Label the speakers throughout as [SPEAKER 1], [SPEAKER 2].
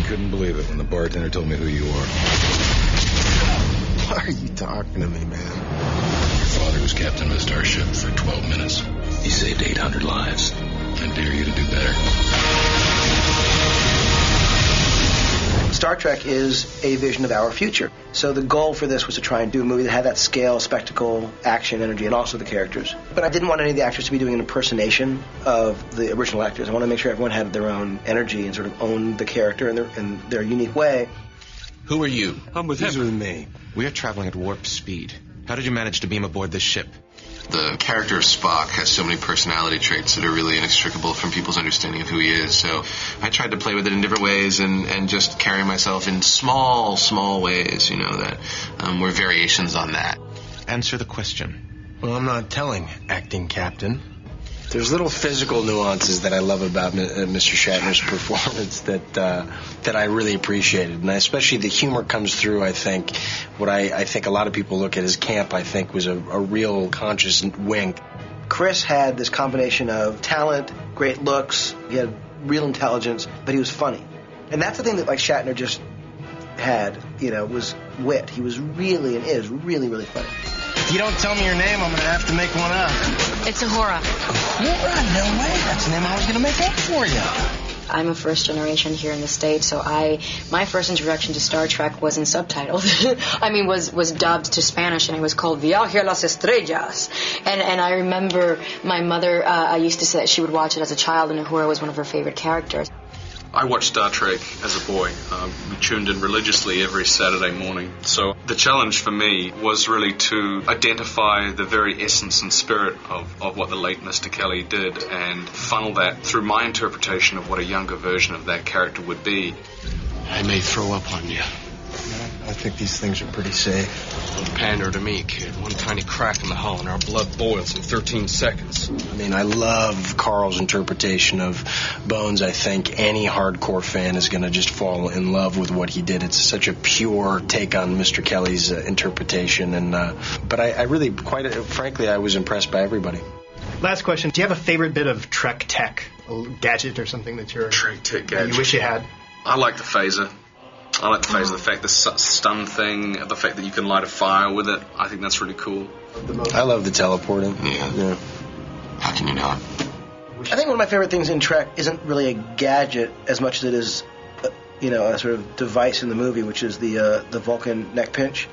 [SPEAKER 1] couldn't believe it when the bartender told me who you are.
[SPEAKER 2] Why are you talking to me, man?
[SPEAKER 1] Your father was captain of a starship for 12 minutes. He saved 800 lives. I dare you to do better.
[SPEAKER 3] Star Trek is a vision of our future. So the goal for this was to try and do a movie that had that scale, spectacle, action, energy, and also the characters. But I didn't want any of the actors to be doing an impersonation of the original actors. I wanted to make sure everyone had their own energy and sort of owned the character in their unique way.
[SPEAKER 2] Who are you?
[SPEAKER 4] I'm with him.
[SPEAKER 2] He's with me. We are traveling at warp speed. How did you manage to beam aboard this ship? The character of Spock has so many personality traits that are really inextricable from people's understanding of who he is. So I tried to play with it in different ways and just carry myself in small ways, that were variations on that. Answer the question.
[SPEAKER 5] Well, I'm not telling, acting captain. There's little physical nuances that I love about Mr. Shatner's performance that I really appreciated. And especially the humor comes through, I think. What I think a lot of people look at as camp, I think, was a real conscious wink.
[SPEAKER 3] Chris had this combination of talent, great looks, he had real intelligence, but he was funny. And that's the thing that, Shatner just had, was wit. He was really and is really, really funny.
[SPEAKER 5] If you don't tell me your name, I'm going to have to make one up.
[SPEAKER 6] It's Ahura.
[SPEAKER 5] Ahura? No way. That's the name I was going to make up for you.
[SPEAKER 6] I'm a first generation here in the States, so my first introduction to Star Trek wasn't subtitled. was dubbed to Spanish, and it was called Viaje a las Estrellas. And I remember my mother, I used to say that she would watch it as a child, and Uhura was one of her favorite characters.
[SPEAKER 4] I watched Star Trek as a boy. We tuned in religiously every Saturday morning. So the challenge for me was really to identify the very essence and spirit of what the late Mr. Kelly did and funnel that through my interpretation of what a younger version of that character would be.
[SPEAKER 7] I may throw up on you.
[SPEAKER 5] I think these things are pretty safe.
[SPEAKER 7] Don't pander to me, kid. One tiny crack in the hull and our blood boils in 13 seconds.
[SPEAKER 5] I love Karl's interpretation of Bones. I think any hardcore fan is going to just fall in love with what he did. It's such a pure take on Mr. Kelly's interpretation. But I really, quite frankly, I was impressed by everybody.
[SPEAKER 8] Last question. Do you have a favorite bit of Trek tech, a gadget or something that
[SPEAKER 4] Trek tech gadget.
[SPEAKER 8] you wish you had?
[SPEAKER 4] I like the phaser. The fact the stun thing, the fact that you can light a fire with it. I think that's really cool.
[SPEAKER 5] I love the teleporting.
[SPEAKER 2] Yeah. How can you not?
[SPEAKER 3] I think one of my favorite things in Trek isn't really a gadget as much as it is, a sort of device in the movie, which is the Vulcan neck pinch.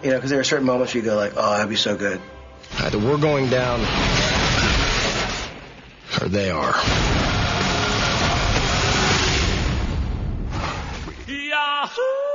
[SPEAKER 3] Because there are certain moments where you go oh, that'd be so good.
[SPEAKER 5] Either we're going down, or they are.
[SPEAKER 9] Yahoo!